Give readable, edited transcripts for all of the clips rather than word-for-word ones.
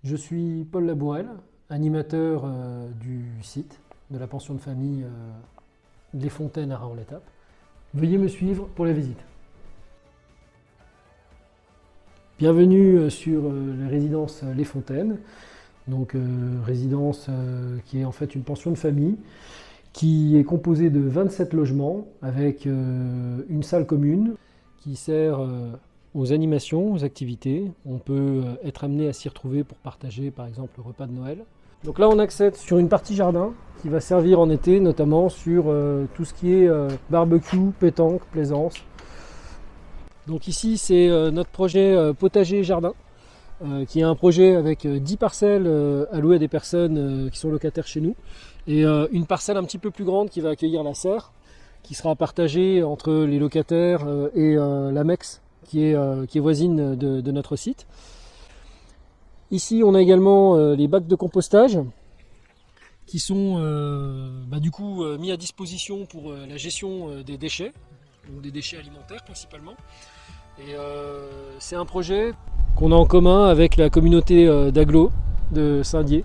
Je suis Paul Labourelle, animateur du site de la pension de famille Les Fontaines à Raon-l'Étape. Veuillez me suivre pour la visite. Bienvenue sur la résidence Les Fontaines, donc résidence qui est en fait une pension de famille qui est composée de 27 logements avec une salle commune qui sert aux animations, aux activités. On peut être amené à s'y retrouver pour partager par exemple le repas de Noël. Donc là on accède sur une partie jardin qui va servir en été notamment sur tout ce qui est barbecue, pétanque, plaisance. Donc ici c'est notre projet potager jardin qui est un projet avec 10 parcelles allouées à des personnes qui sont locataires chez nous et une parcelle un petit peu plus grande qui va accueillir la serre qui sera partagée entre les locataires et l'AMEX qui est voisine de notre site. Ici on a également les bacs de compostage qui sont du coup mis à disposition pour la gestion des déchets, donc des déchets alimentaires principalement. Et c'est un projet qu'on a en commun avec la communauté d'Aglo de Saint-Dié.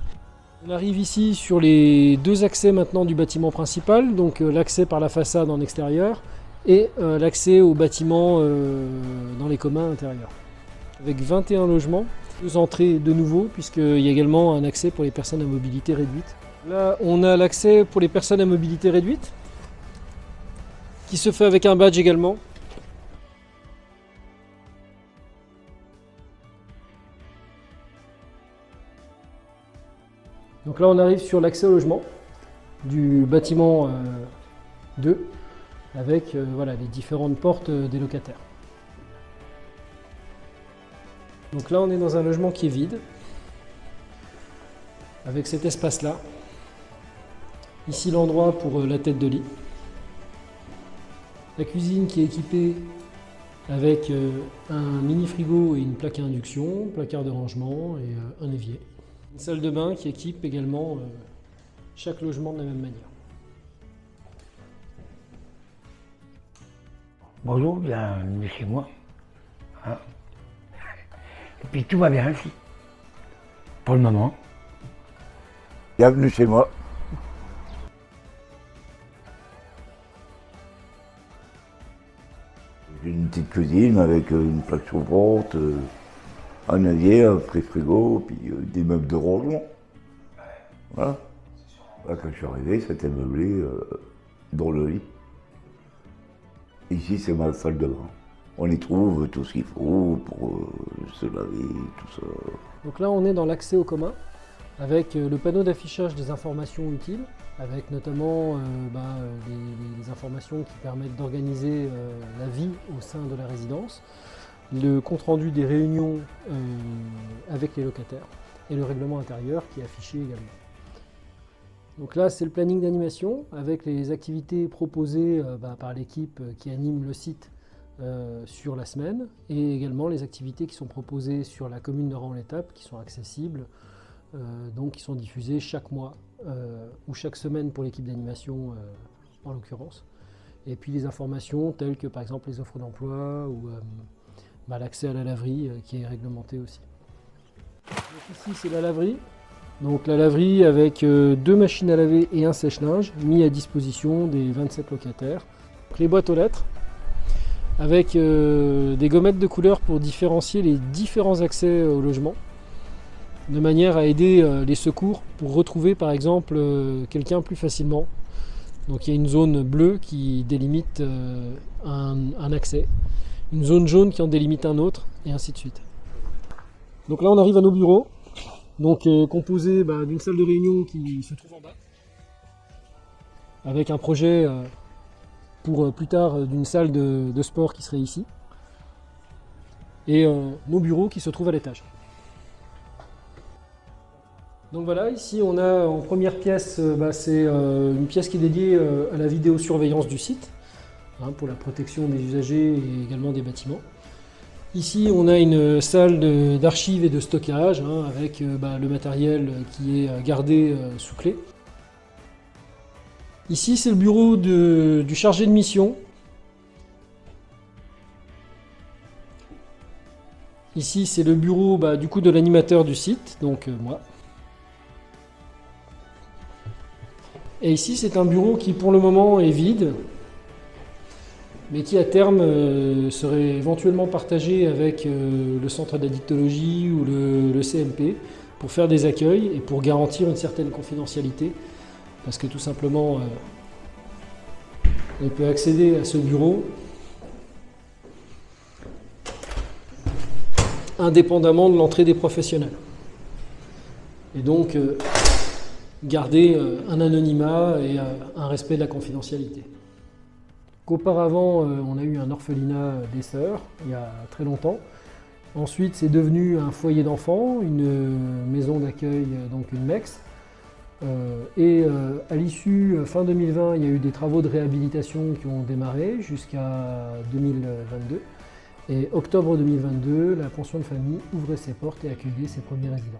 On arrive ici sur les deux accès maintenant du bâtiment principal, donc l'accès par la façade en extérieur et l'accès au bâtiment dans les communs intérieurs. Avec 21 logements, deux entrées de nouveau puisqu'il y a également un accès pour les personnes à mobilité réduite. Là on a l'accès pour les personnes à mobilité réduite qui se fait avec un badge également. Donc là on arrive sur l'accès au logement du bâtiment 2 avec voilà, les différentes portes des locataires. Donc là on est dans un logement qui est vide avec cet espace là. Ici l'endroit pour la tête de lit. La cuisine qui est équipée avec un mini frigo et une plaque à induction, placard de rangement et un évier. Une salle de bain qui équipe également chaque logement de la même manière. Bonjour, bienvenue chez moi. Hein. Et puis tout va bien ici. Pour le moment. Bienvenue chez moi. J'ai une petite cuisine avec une plaque chauffante, un évier, un frigo, puis des meubles de rangement. Voilà. Là, quand je suis arrivé, c'était meublé dans le lit. Ici, c'est ma salle de bain. On y trouve tout ce qu'il faut pour se laver, tout ça. Donc là, on est dans l'accès au commun avec le panneau d'affichage des informations utiles, avec notamment les informations qui permettent d'organiser la vie au sein de la résidence, le compte-rendu des réunions avec les locataires et le règlement intérieur qui est affiché également. Donc là, c'est le planning d'animation avec les activités proposées par l'équipe qui anime le site sur la semaine et également les activités qui sont proposées sur la commune de Raon-l'Étape qui sont accessibles, donc qui sont diffusées chaque mois ou chaque semaine pour l'équipe d'animation en l'occurrence. Et puis les informations telles que par exemple les offres d'emploi ou l'accès à la laverie qui est réglementé aussi. Donc ici c'est la laverie. Donc la laverie avec deux machines à laver et un sèche-linge mis à disposition des 27 locataires. Donc les boîtes aux lettres avec des gommettes de couleur pour différencier les différents accès au logement de manière à aider les secours pour retrouver par exemple quelqu'un plus facilement. Donc il y a une zone bleue qui délimite un accès, une zone jaune qui en délimite un autre et ainsi de suite. Donc là on arrive à nos bureaux. Donc composé d'une salle de réunion qui se trouve en bas, avec un projet pour plus tard d'une salle de sport qui serait ici, et nos bureaux qui se trouvent à l'étage. Donc voilà, ici on a en première pièce, c'est une pièce qui est dédiée à la vidéosurveillance du site, pour la protection des usagers et également des bâtiments. Ici, on a une salle d'archives et de stockage avec le matériel qui est gardé sous clé. Ici, c'est le bureau du chargé de mission. Ici, c'est le bureau du coup de l'animateur du site, donc moi. Et ici, c'est un bureau qui pour le moment est vide, mais qui à terme serait éventuellement partagé avec le centre d'addictologie ou le CMP pour faire des accueils et pour garantir une certaine confidentialité. Parce que tout simplement, on peut accéder à ce bureau indépendamment de l'entrée des professionnels. Et donc, garder un anonymat et un respect de la confidentialité. Qu'auparavant, on a eu un orphelinat des sœurs, il y a très longtemps. Ensuite, c'est devenu un foyer d'enfants, une maison d'accueil, donc une MEX. Et à l'issue, fin 2020, il y a eu des travaux de réhabilitation qui ont démarré jusqu'à 2022. Et octobre 2022, la pension de famille ouvrait ses portes et accueillait ses premiers résidents.